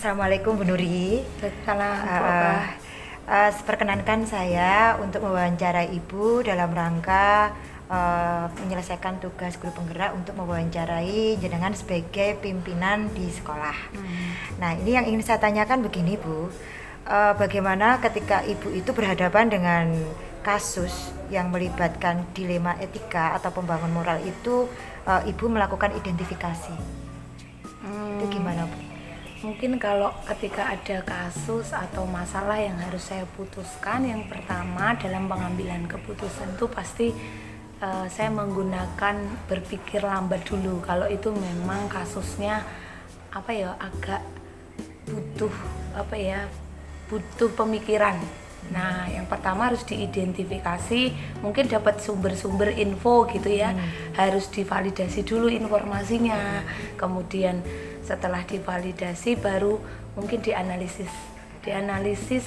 Assalamualaikum Bu Nuri. Perkenankan saya untuk mewawancarai Ibu dalam rangka menyelesaikan tugas guru penggerak untuk mewawancarai jenengan sebagai pimpinan di sekolah. Nah, ini yang ingin saya tanyakan begini Bu, bagaimana ketika Ibu itu berhadapan dengan kasus yang melibatkan dilema etika atau pembangun moral itu, Ibu melakukan identifikasi. Itu gimana Bu? Mungkin kalau ketika ada kasus atau masalah yang harus saya putuskan, yang pertama dalam pengambilan keputusan itu pasti saya menggunakan berpikir lambat dulu. Kalau itu memang kasusnya agak butuh pemikiran. Nah, yang pertama harus diidentifikasi, mungkin dapat sumber-sumber info gitu ya. Harus divalidasi dulu informasinya. Kemudian setelah divalidasi baru mungkin dianalisis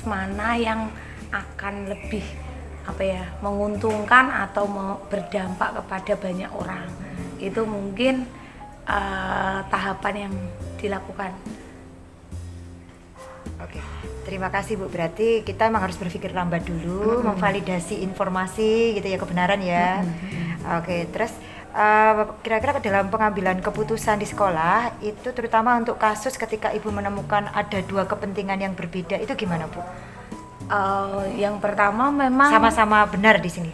mana yang akan lebih menguntungkan atau berdampak kepada banyak orang. Itu mungkin tahapan yang dilakukan. Oke, terima kasih Bu. Berarti kita memang harus berpikir lambat dulu, memvalidasi informasi gitu ya, kebenaran ya. Oke, terus kira-kira dalam pengambilan keputusan di sekolah itu terutama untuk kasus ketika Ibu menemukan ada dua kepentingan yang berbeda, itu gimana Bu? Yang pertama memang sama-sama benar di sini,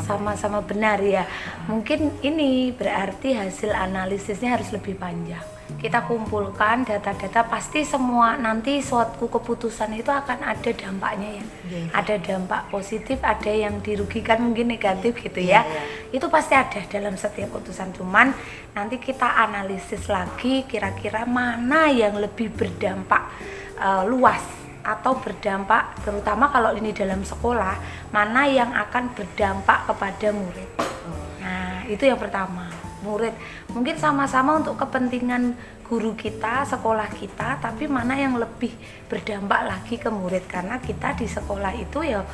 sama-sama benar ya. Mungkin ini berarti hasil analisisnya harus lebih panjang. Kita kumpulkan data-data, pasti semua nanti suatu keputusan itu akan ada dampaknya ya. Ada dampak positif, ada yang dirugikan mungkin negatif gitu ya. Itu pasti ada dalam setiap keputusan. Cuman nanti kita analisis lagi kira-kira mana yang lebih berdampak luas atau berdampak, terutama kalau ini dalam sekolah, mana yang akan berdampak kepada murid. Nah, itu yang pertama. Murid mungkin sama-sama untuk kepentingan guru kita, sekolah kita, tapi mana yang lebih berdampak lagi ke murid, karena kita di sekolah itu ya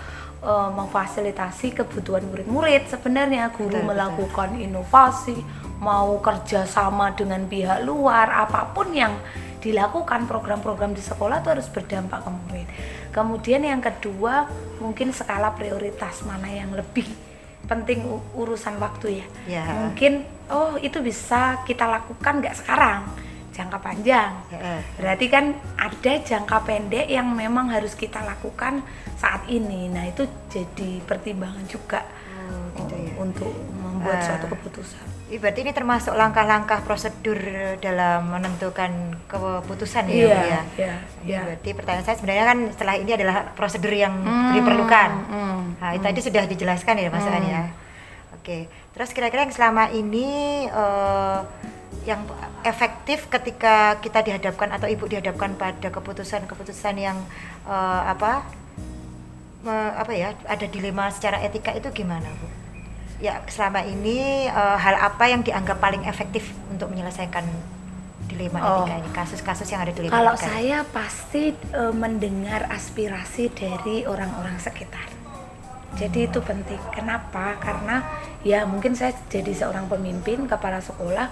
memfasilitasi kebutuhan murid-murid. Sebenarnya guru melakukan inovasi, mau kerjasama dengan pihak luar, apapun yang dilakukan program-program di sekolah itu harus berdampak ke murid. Kemudian yang kedua mungkin skala prioritas, mana yang lebih penting urusan waktu ya. Mungkin itu bisa kita lakukan nggak sekarang, jangka panjang. Berarti kan ada jangka pendek yang memang harus kita lakukan saat ini. Nah, itu jadi pertimbangan juga untuk membuat suatu keputusan. Berarti ini termasuk langkah-langkah prosedur dalam menentukan keputusan ya? Berarti pertanyaan saya sebenarnya kan setelah ini adalah prosedur yang diperlukan. Nah, itu tadi sudah dijelaskan ya masalahnya. Oke, terus kira-kira yang selama ini yang efektif ketika kita dihadapkan atau Ibu dihadapkan pada keputusan-keputusan yang ada dilema secara etika itu gimana Bu? Ya, selama ini hal apa yang dianggap paling efektif untuk menyelesaikan dilema etika ini, kasus-kasus yang ada dilema kalau etika? Saya pasti mendengar aspirasi dari orang-orang sekitar. Jadi itu penting. Kenapa? Karena ya mungkin saya jadi seorang pemimpin, kepala sekolah,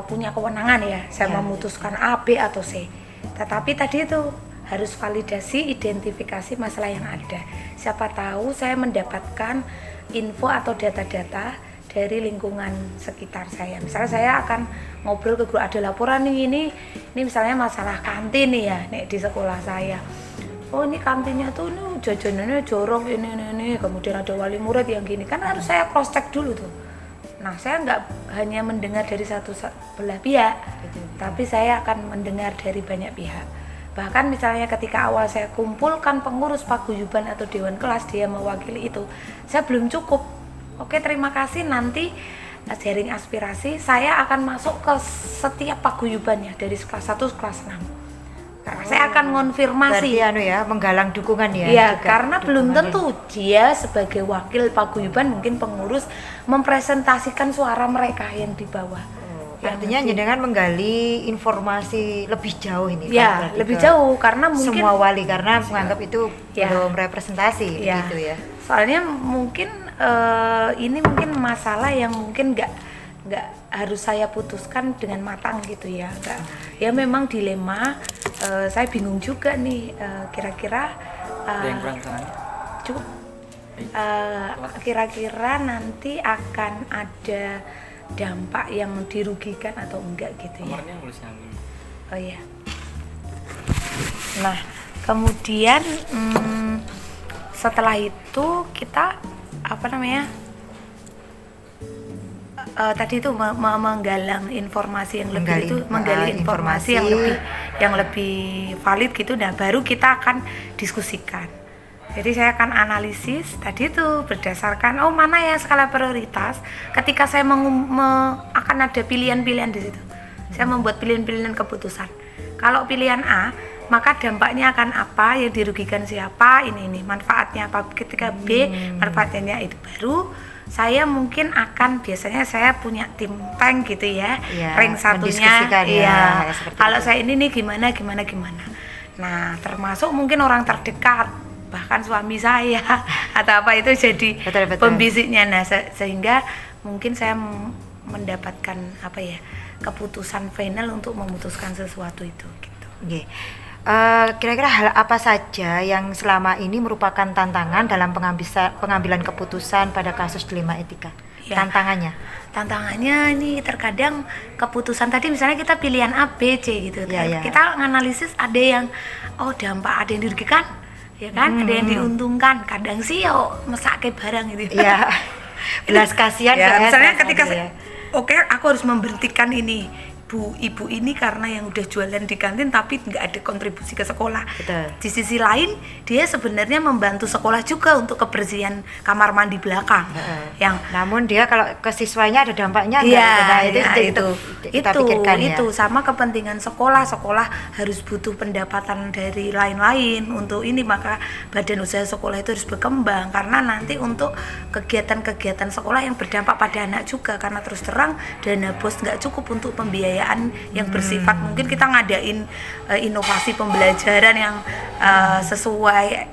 punya kewenangan ya. Saya memutuskan A, B atau C. Tetapi tadi itu harus validasi, identifikasi masalah yang ada. Siapa tahu saya mendapatkan info atau data-data dari lingkungan sekitar saya. Misalnya saya akan ngobrol ke guru, ada laporan nih ini misalnya masalah kantin nih ya di sekolah saya. Oh, ini kantinnya tuh jajanannya jorok ini. Kemudian ada wali murid yang gini. Kan harus saya cross check dulu tuh. Nah, saya nggak hanya mendengar dari satu belah pihak, tapi saya akan mendengar dari banyak pihak. Bahkan misalnya ketika awal saya kumpulkan pengurus paguyuban atau dewan kelas, dia mewakili itu, saya belum cukup. Oke, terima kasih, nanti sharing aspirasi, saya akan masuk ke setiap paguyubannya dari kelas 1 ke kelas 6. Karena saya akan konfirmasi. Berarti menggalang dukungan ya. Iya, karena belum tentu dia sebagai wakil paguyuban, mungkin pengurus, mempresentasikan suara mereka yang di bawah. Artinya jenengan menggali informasi lebih jauh ini ya, kan? Lebih jauh karena mungkin semua wali karena menganggap itu belum representasi gitu ya. Soalnya mungkin ini mungkin masalah yang mungkin nggak harus saya putuskan dengan matang gitu ya. Ya memang dilema saya bingung juga nih, kira-kira Ada yang kurang tangannya? cukup. Kira-kira nanti akan ada dampak yang dirugikan atau enggak gitu ya? Nomornya boleh saya ambil. Oh iya. Nah, kemudian setelah itu kita apa namanya? Tadi itu menggalang informasi yang lebih itu menggali informasi yang lebih valid gitu. Nah, baru kita akan diskusikan. Jadi saya akan analisis tadi itu berdasarkan mana ya skala prioritas. Ketika saya akan ada pilihan-pilihan di situ. Saya membuat pilihan-pilihan keputusan. Kalau pilihan A, maka dampaknya akan apa, yang dirugikan siapa, ini manfaatnya apa. Ketika B, manfaatnya itu baru saya mungkin biasanya saya punya tim tank gitu ya, rank satunya kalau saya ini nih gimana. Nah, termasuk mungkin orang terdekat, bahkan suami saya atau apa itu jadi pembisiknya. Nah, sehingga mungkin saya mendapatkan keputusan final untuk memutuskan sesuatu itu gitu. Okay. Kira-kira hal apa saja yang selama ini merupakan tantangan dalam pengambilan keputusan pada kasus dilema etika? Ya. Tantangannya ini terkadang keputusan tadi misalnya kita pilihan A, B, C gitu. Kita analisis ada yang dampak, ada yang dirugikan, ya kan? Ada yang diuntungkan. Kadang sih mesake barang gitu. Iya. Belas kasihan misalnya ketika aku harus memberhentikan ini ibu ini karena yang udah jualan di kantin tapi nggak ada kontribusi ke sekolah. Betul. Di sisi lain dia sebenarnya membantu sekolah juga untuk kebersihan kamar mandi belakang. Namun dia kalau ke siswanya ada dampaknya itu sama kepentingan sekolah harus butuh pendapatan dari lain-lain untuk ini, maka badan usaha sekolah itu harus berkembang karena nanti untuk kegiatan-kegiatan sekolah yang berdampak pada anak juga, karena terus terang dana bos nggak cukup untuk pembiayaan yang bersifat mungkin kita ngadain inovasi pembelajaran yang sesuai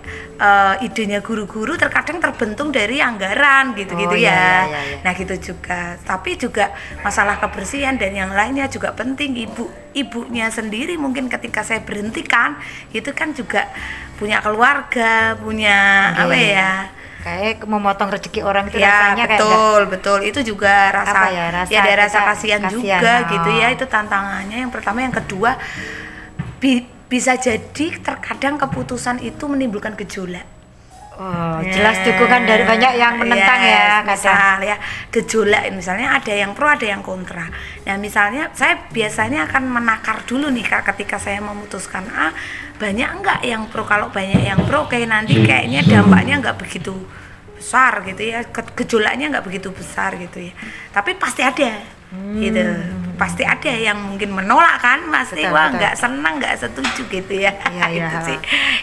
idenya guru-guru, terkadang terbentuk dari anggaran gitu-gitu ya. Nah gitu juga, tapi juga masalah kebersihan dan yang lainnya juga penting. Ibunya sendiri mungkin ketika saya berhentikan itu kan juga punya keluarga, punya kayak memotong rezeki orang itu rasanya betul itu juga rasa kasihan juga gitu ya. Itu tantangannya yang pertama. Yang kedua bisa jadi terkadang keputusan itu menimbulkan gejolak. Jelas dukungan dari banyak yang menentang gejolak, misalnya ada yang pro ada yang kontra. Nah misalnya saya biasanya akan menakar dulu nih ketika saya memutuskan A, banyak enggak yang pro. Kalau banyak yang pro nanti kayaknya dampaknya enggak begitu besar gitu ya, gejolaknya enggak begitu besar gitu ya, tapi pasti ada gitu, pasti ada yang mungkin menolak kan, pasti nggak senang, nggak setuju gitu ya.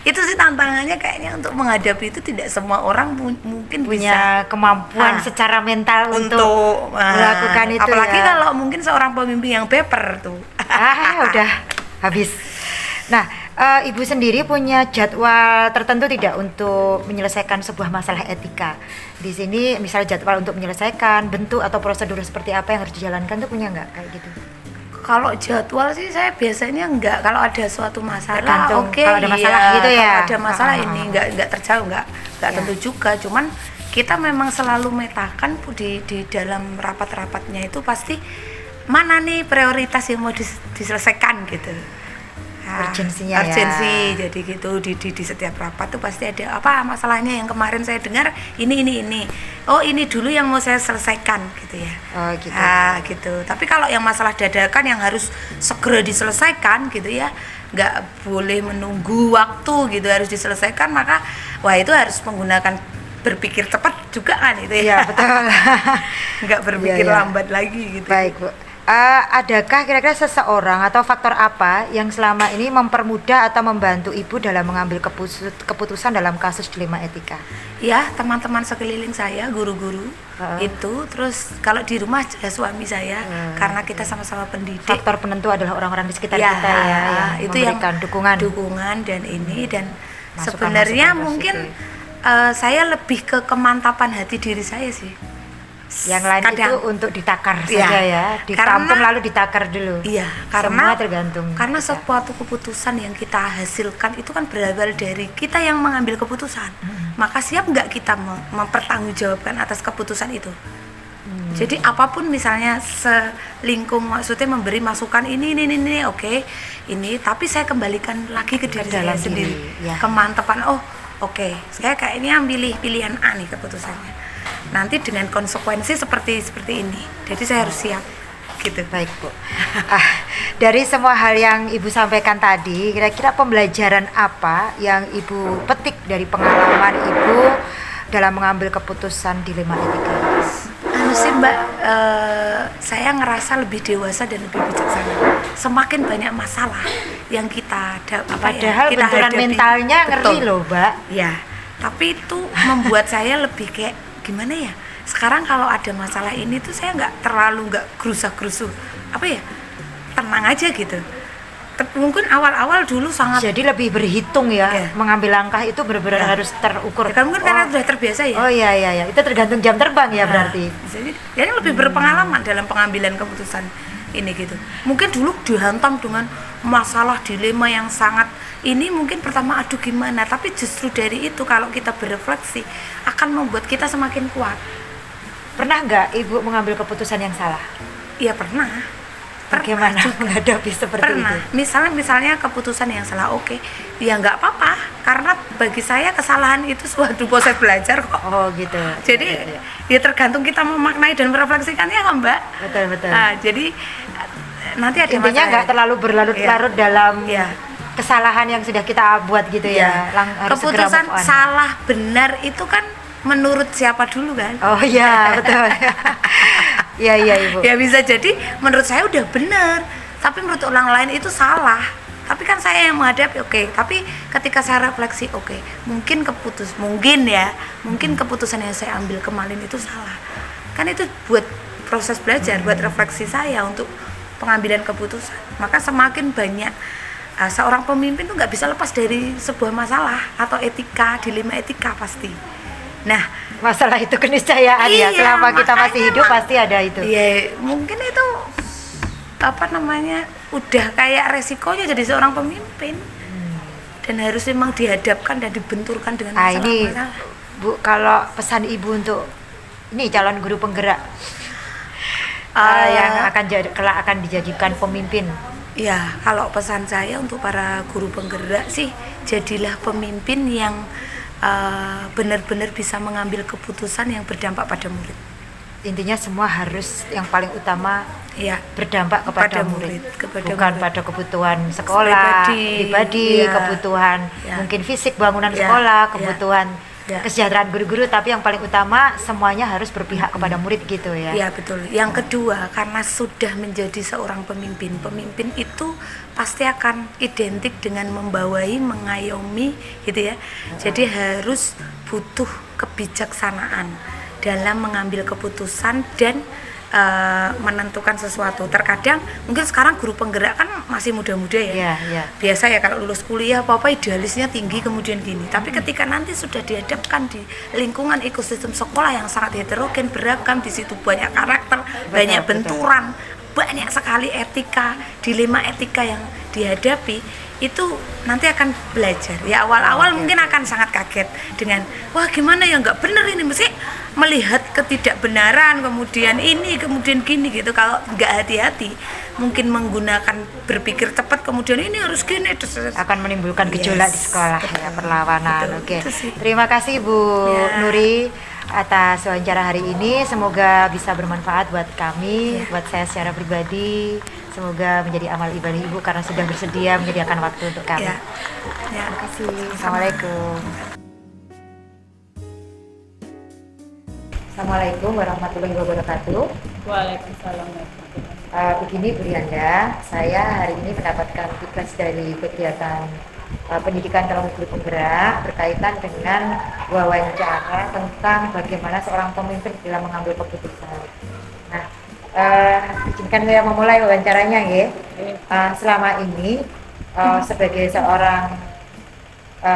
Itu sih tantangannya kayaknya untuk menghadapi itu. Tidak semua orang mungkin punya kemampuan secara mental untuk melakukan itu, apalagi kalau mungkin seorang pemimpin yang baper tuh udah habis. Nah, Ibu sendiri punya jadwal tertentu tidak untuk menyelesaikan sebuah masalah etika? Di sini misalnya jadwal untuk menyelesaikan, bentuk atau prosedur seperti apa yang harus dijalankan tuh punya nggak kayak gitu? Kalau jadwal sih saya biasanya enggak. Kalau ada suatu masalah, kalau ada masalah gitu ya. Kalau ada masalah ini enggak terjauh, enggak tentu juga. Cuman kita memang selalu metakan di dalam rapat-rapatnya itu pasti mana nih prioritas yang mau diselesaikan gitu. Urgensi jadi gitu di setiap rapat tuh pasti ada apa masalahnya yang kemarin saya dengar ini ini dulu yang mau saya selesaikan gitu ya. Gitu. Tapi kalau yang masalah dadakan yang harus segera diselesaikan gitu ya, nggak boleh menunggu waktu gitu, harus diselesaikan, maka itu harus menggunakan berpikir cepat juga kan itu ya. Betul. Nggak berpikir lambat lagi gitu. Baik Bu. Adakah kira-kira seseorang atau faktor apa yang selama ini mempermudah atau membantu Ibu dalam mengambil keputusan dalam kasus dilema etika? Ya, teman-teman sekeliling saya, guru-guru itu. Terus kalau di rumah ya suami saya, karena kita sama-sama pendidik. Faktor penentu adalah orang-orang di sekitar kita yang itu memberikan dukungan dan sebenarnya mungkin saya lebih ke kemantapan hati diri saya sih. Yang lain kadang, itu untuk ditakar Iya, saja ya, ditampung lalu ditakar dulu. Iya, Semua tergantung. Karena kita. suatu keputusan yang kita hasilkan itu kan berawal dari kita yang mengambil keputusan. Maka siap nggak kita mempertanggungjawabkan atas keputusan itu? Jadi apapun misalnya selingkung, maksudnya memberi masukan ini oke, ini, tapi saya kembalikan lagi ke diri saya dalam sendiri, diri, ya. kemantapan. Oke, saya kayaknya pilih pilihan A nih keputusannya. Nanti dengan konsekuensi seperti ini. Jadi saya harus siap. Gitu. Baik Bu. Dari semua hal yang Ibu sampaikan tadi, kira-kira pembelajaran apa yang Ibu petik dari pengalaman Ibu dalam mengambil keputusan dilema etika? Sih Mbak, saya ngerasa lebih dewasa dan lebih bijaksana. Semakin banyak masalah yang kita Padahal kita benturan hadapi, mentalnya ngeri betul. loh Mbak. Ya, tapi itu membuat saya lebih kayak gimana ya? Sekarang kalau ada masalah ini tuh saya nggak gerusa-gerusu, tenang aja gitu. Mungkin awal-awal dulu sangat. Jadi lebih berhitung ya, mengambil langkah itu benar-benar harus terukur. Ya, mungkin karena sudah terbiasa ya. Oh iya, itu tergantung jam terbang ya berarti. Jadi lebih berpengalaman dalam pengambilan keputusan ini gitu. Mungkin dulu dihantam dengan masalah dilema yang sangat ini, mungkin pertama aduh gimana, tapi justru dari itu kalau kita berefleksi akan membuat kita semakin kuat. Pernah nggak Ibu mengambil keputusan yang salah? Iya pernah. Bagaimana menghadapi seperti pernah. itu? Misalnya keputusan yang salah, oke, ya nggak apa-apa, karena bagi saya kesalahan itu suatu proses belajar kok. Oh gitu. Jadi ya tergantung kita memaknai dan merefleksikannya kan Mbak. Betul. Nah, jadi nanti ada intinya nggak terlalu berlarut-larut dalam kesalahan yang sudah kita buat gitu ya. Harus keputusan segera move on. salah benar itu kan menurut siapa dulu kan? Oh iya betul. Iya Ibu. Ya bisa jadi menurut saya udah benar, tapi menurut orang lain itu salah. Tapi kan saya yang menghadapi, oke. Tapi ketika saya refleksi, oke, mungkin keputusan yang saya ambil kemarin itu salah. Kan itu buat proses belajar, buat refleksi saya untuk pengambilan keputusan. Maka semakin banyak seorang pemimpin tuh nggak bisa lepas dari sebuah masalah atau dilema etika pasti. Nah, masalah itu keniscayaan ya, selama kita masih hidup pasti ada itu. Iya, mungkin itu udah kayak resikonya jadi seorang pemimpin. Dan harus memang dihadapkan dan dibenturkan dengan masalah-masalah. Bu, kalau pesan Ibu untuk ini calon guru penggerak yang akan dijadikan pemimpin. Ya, kalau pesan saya untuk para guru penggerak sih, jadilah pemimpin yang benar-benar bisa mengambil keputusan yang berdampak pada murid. Intinya semua harus yang paling utama berdampak kepada murid. Bukan pada kebutuhan sekolah, pribadi, kebutuhan mungkin fisik bangunan sekolah, kebutuhan kesejahteraan guru-guru, tapi yang paling utama semuanya harus berpihak kepada murid gitu ya. Iya betul. Yang kedua, karena sudah menjadi seorang pemimpin itu pasti akan identik dengan membawai, mengayomi gitu ya. Jadi harus butuh kebijaksanaan dalam mengambil keputusan dan menentukan sesuatu. Terkadang mungkin sekarang guru penggerak kan masih muda-muda ya. Biasa ya kalau lulus kuliah apa idealisnya tinggi kemudian gini. Tapi ketika nanti sudah dihadapkan di lingkungan ekosistem sekolah yang sangat heterogen, beragam, di situ banyak karakter, banyak benturan, banyak sekali etika, dilema etika yang dihadapi, itu nanti akan belajar. Ya awal-awal mungkin akan sangat kaget dengan wah gimana ya nggak bener ini, mesti melihat ketidakbenaran, kemudian ini, kemudian gini gitu. Kalau nggak hati-hati, mungkin menggunakan berpikir cepat, kemudian ini harus gini, akan menimbulkan gejolak di sekolah, perlawanan. Oke. Terima kasih Bu Nuri atas wawancara hari ini. Semoga bisa bermanfaat buat kami, buat saya secara pribadi. Semoga menjadi amal ibadah Ibu karena sudah bersedia menyediakan waktu untuk kami. Terima kasih. Assalamualaikum. Assalamualaikum warahmatullahi wabarakatuh. Waalaikumsalam warahmatullahi. Begini Bu Rianda, saya hari ini mendapatkan tugas dari kegiatan pendidikan calon guru penggerak berkaitan dengan wawancara tentang bagaimana seorang pemimpin dalam mengambil keputusan. Nah, izinkan saya memulai wawancaranya ya. Selama ini sebagai seorang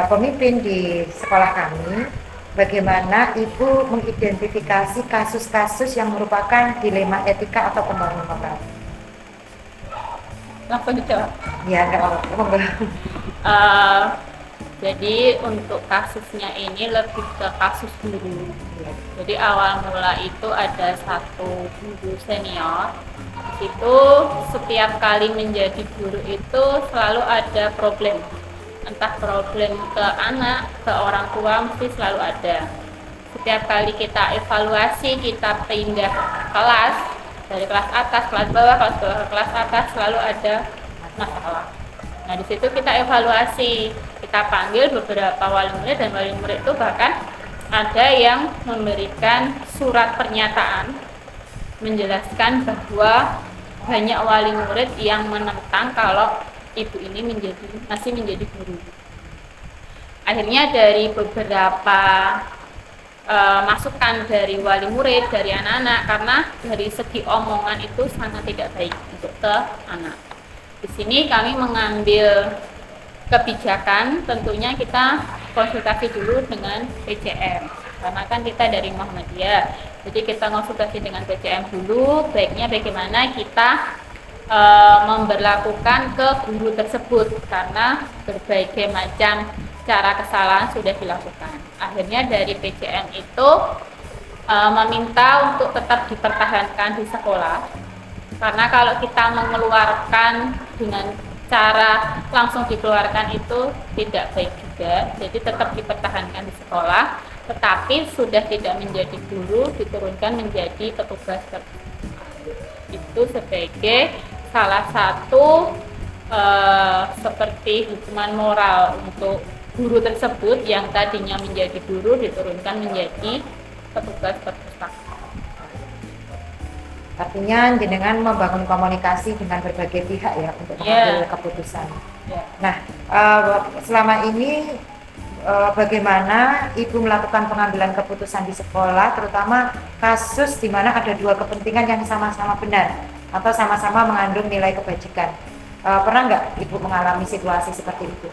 pemimpin di sekolah kami, bagaimana Ibu mengidentifikasi kasus-kasus yang merupakan dilema etika atau pembangunan moral? Langsung dijawab. Ya, enggak apa-apa. Eh, jadi untuk kasusnya ini lebih ke kasus guru. Jadi awal mula itu ada satu guru senior. Di situ setiap kali menjadi guru itu selalu ada problem. Entah problem ke anak, ke orang tua mesti selalu ada. Setiap kali kita evaluasi, kita pindah kelas dari kelas atas, kelas bawah, kelas bawah, kelas atas selalu ada masalah. Nah, di situ kita evaluasi, kita panggil beberapa wali murid dan wali murid itu bahkan ada yang memberikan surat pernyataan menjelaskan bahwa banyak wali murid yang menentang kalau ibu ini masih menjadi guru. Akhirnya dari beberapa masukan dari wali murid, dari anak-anak, karena dari segi omongan itu sangat tidak baik untuk ke anak. Di sini kami mengambil kebijakan, tentunya kita konsultasi dulu dengan PCM, karena kan kita dari Muhammadiyah, jadi kita konsultasi dengan PCM dulu, baiknya bagaimana kita memberlakukan ke guru tersebut, karena berbagai macam cara kesalahan sudah dilakukan. Akhirnya dari PCM itu meminta untuk tetap dipertahankan di sekolah, karena kalau kita mengeluarkan dengan cara langsung dikeluarkan itu tidak baik juga, jadi tetap dipertahankan di sekolah, tetapi sudah tidak menjadi guru, diturunkan menjadi petugas. Itu sebagai salah satu seperti hukuman moral untuk guru tersebut yang tadinya menjadi guru diturunkan menjadi petugas perpustakaan. Artinya jenengan membangun komunikasi dengan berbagai pihak ya untuk mengambil keputusan. Nah, selama ini bagaimana Ibu melakukan pengambilan keputusan di sekolah, terutama kasus di mana ada dua kepentingan yang sama-sama benar atau sama-sama mengandung nilai kebajikan. Pernah nggak Ibu mengalami situasi seperti itu?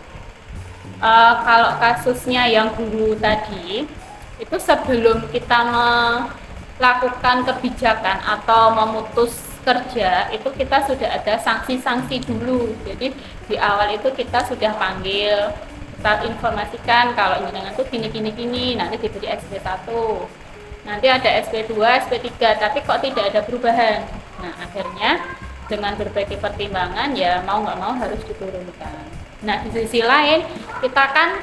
Kalau kasusnya yang guru tadi, itu sebelum kita melakukan kebijakan atau memutus kerja, itu kita sudah ada sanksi-sanksi dulu. Jadi di awal itu kita sudah panggil, kita informasikan kalau jenengan tuh gini, nanti diberi SP1, nanti ada SP2, SP3, tapi kok tidak ada perubahan. Nah, akhirnya dengan berbagai pertimbangan ya mau nggak mau harus diturunkan. Nah, di sisi lain kita kan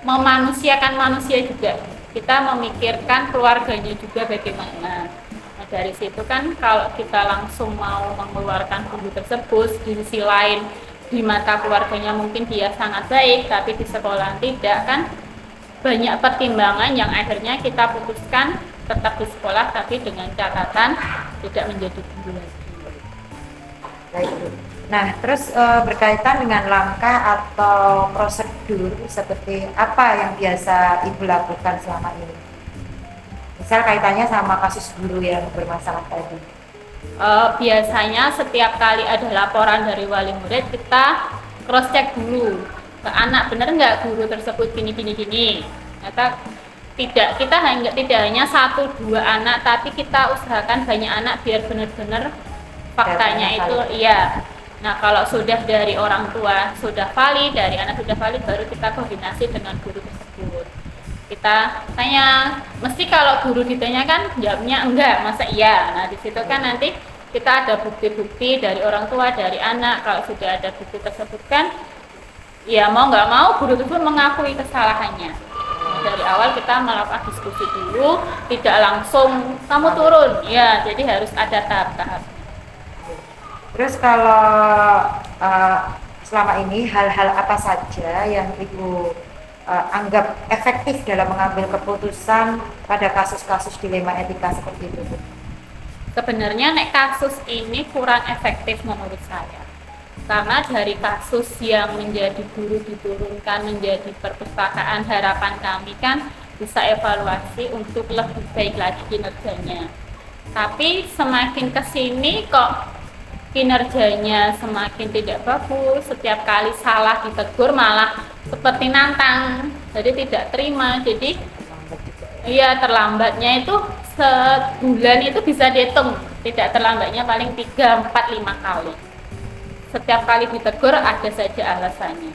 memanusiakan manusia juga, kita memikirkan keluarganya juga bagaimana. Nah, dari situ kan kalau kita langsung mau mengeluarkan guru tersebut, di sisi lain di mata keluarganya mungkin dia sangat baik, tapi di sekolah tidak, kan banyak pertimbangan yang akhirnya kita putuskan tetap di sekolah tapi dengan catatan tidak menjadi guru lagi. Baik, Bu. Nah, terus berkaitan dengan langkah atau prosedur seperti apa yang biasa Ibu lakukan selama ini? Misal kaitannya sama kasus guru yang bermasalah tadi. Biasanya setiap kali ada laporan dari wali murid, kita cross check dulu ke anak, benar nggak guru tersebut gini. Ternyata tidak, kita tidak hanya 1-2 anak, tapi kita usahakan banyak anak biar benar-benar faktanya itu iya. Nah, kalau sudah dari orang tua sudah valid, dari anak sudah valid, baru kita koordinasi dengan guru tersebut. Kita tanya, mesti kalau guru ditanyakan jawabnya enggak, masa iya. Nah, di situ kan nanti kita ada bukti-bukti dari orang tua, dari anak. Kalau sudah ada bukti tersebut kan, ya mau nggak mau guru tersebut mengakui kesalahannya. Nah, dari awal kita melakukan diskusi dulu, tidak langsung kamu turun. Ya, jadi harus ada tahap-tahap. Terus kalau selama ini hal-hal apa saja yang Ibu anggap efektif dalam mengambil keputusan pada kasus-kasus dilema etika seperti itu? Sebenarnya kasus ini kurang efektif menurut saya, karena dari kasus yang menjadi guru diturunkan menjadi perpustakaan, harapan kami kan bisa evaluasi untuk lebih baik lagi kinerjanya. Tapi semakin kesini kok kinerjanya semakin tidak bagus, setiap kali salah ditegur malah seperti nantang, jadi tidak terima. Jadi Iya, terlambatnya itu sebulan itu bisa dihitung. Tidak terlambatnya paling 3, 4, 5 kali. Setiap kali ditegur ada saja alasannya.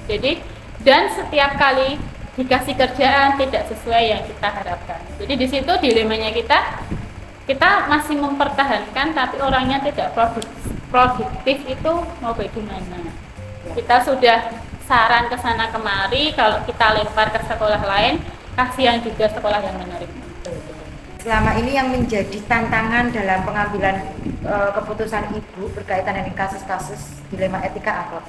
Jadi, dan setiap kali dikasih kerjaan tidak sesuai yang kita harapkan. Jadi di situ dilemanya kita masih mempertahankan tapi orangnya tidak produktif itu mau bagaimana? Kita sudah saran ke sana kemari, kalau kita lempar ke sekolah lain, kasihan juga sekolah yang menerima. Selama ini yang menjadi tantangan dalam pengambilan keputusan Ibu berkaitan dengan kasus-kasus dilema etika apa?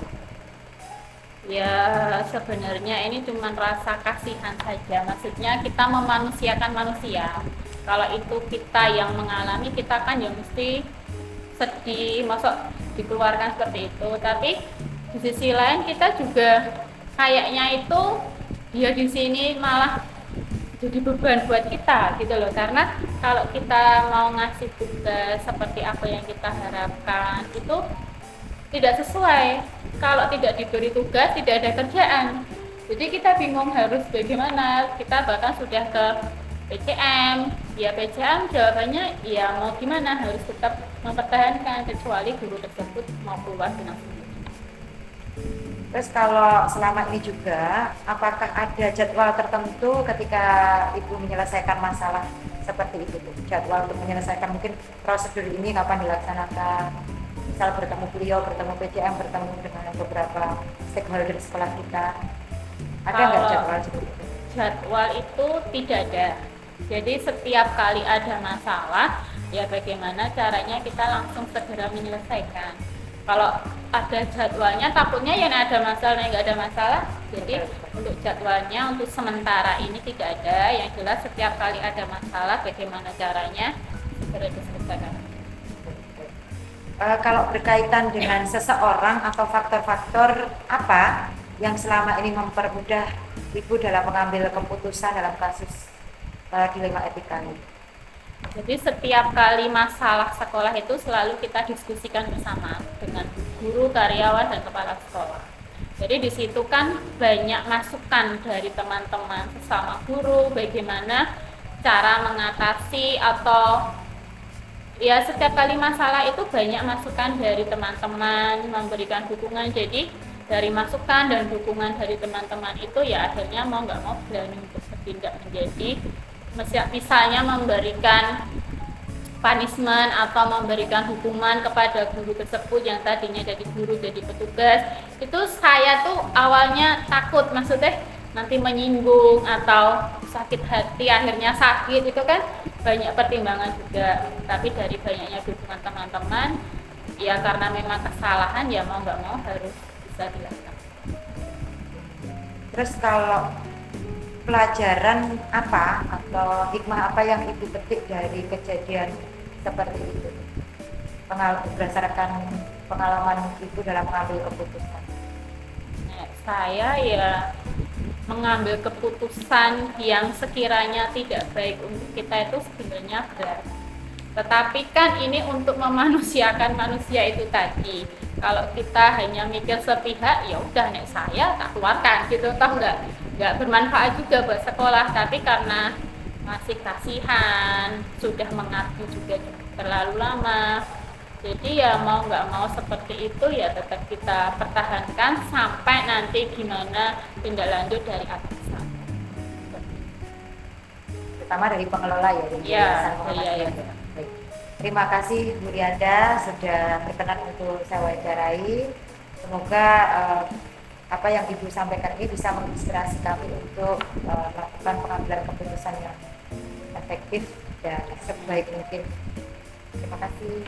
Ya sebenarnya ini cuma rasa kasihan saja, maksudnya kita memanusiakan manusia. Kalau itu kita yang mengalami, kita kan ya mesti sedih, masuk dikeluarkan seperti itu. Tapi di sisi lain kita juga kayaknya itu dia di sini malah jadi beban buat kita gitu loh, karena kalau kita mau ngasih tugas seperti apa yang kita harapkan itu tidak sesuai. Kalau tidak diberi tugas tidak ada kerjaan, jadi kita bingung harus bagaimana. Kita bahkan sudah ke PCM, ya PCM jawabannya ya mau gimana, harus tetap mempertahankan kecuali guru tersebut mau keluar dengan sendiri. Terus kalau selama ini juga, apakah ada jadwal tertentu ketika Ibu menyelesaikan masalah seperti itu? Jadwal untuk menyelesaikan mungkin prosedur ini kapan dilaksanakan? Misal bertemu beliau, bertemu PCM, bertemu dengan beberapa stakeholder sekolah kita. Ada nggak jadwal seperti itu? Jadwal itu tidak ada. Jadi setiap kali ada masalah, ya bagaimana caranya kita langsung segera menyelesaikan. Kalau ada jadwalnya, takutnya yang ada masalah, yang nggak ada masalah. Jadi untuk jadwalnya untuk sementara ini tidak ada. Yang jelas setiap kali ada masalah, bagaimana caranya segera diselesaikan. Kalau berkaitan dengan seseorang atau faktor-faktor apa yang selama ini mempermudah Ibu dalam mengambil keputusan dalam kasus dilema etika ini? Jadi setiap kali masalah sekolah itu selalu kita diskusikan bersama dengan guru, karyawan, dan kepala sekolah. Jadi di situ kan banyak masukan dari teman-teman sesama guru, bagaimana cara mengatasi atau ya setiap kali masalah itu banyak masukan dari teman-teman memberikan dukungan. Jadi dari masukan dan dukungan dari teman-teman itu ya akhirnya mau nggak mau berani untuk bertindak menjadi misalnya memberikan punishment atau memberikan hukuman kepada guru tersebut yang tadinya jadi guru jadi petugas. Itu saya tuh awalnya takut, maksudnya nanti menyinggung atau sakit hati, akhirnya sakit, itu kan banyak pertimbangan juga. Tapi dari banyaknya dukungan teman-teman, ya karena memang kesalahan ya mau nggak mau harus bisa dilakukan. Terus kalau pelajaran apa atau hikmah apa yang Ibu petik dari kejadian seperti itu berdasarkan pengalaman Ibu dalam mengambil keputusan? Nah, saya ya mengambil keputusan yang sekiranya tidak baik untuk kita itu sebenarnya berat. Tetapi kan ini untuk memanusiakan manusia itu tadi. Kalau kita hanya mikir sepihak, ya udah nek saya tak keluarkan gitu, toh nggak bermanfaat juga buat sekolah. Tapi karena masih kasihan, sudah mengabdi juga terlalu lama, jadi ya mau nggak mau seperti itu ya tetap kita pertahankan sampai nanti gimana tindak lanjut dari atasan. Terutama dari pengelola ya, dari yayasan Muhammadiyah. Baik. Terima kasih Bu Rianda sudah berkenan untuk saya wawancarai. Semoga apa yang Ibu sampaikan ini bisa menginspirasi kami untuk melakukan pengambilan keputusan yang efektif dan sebaik mungkin. Terima kasih.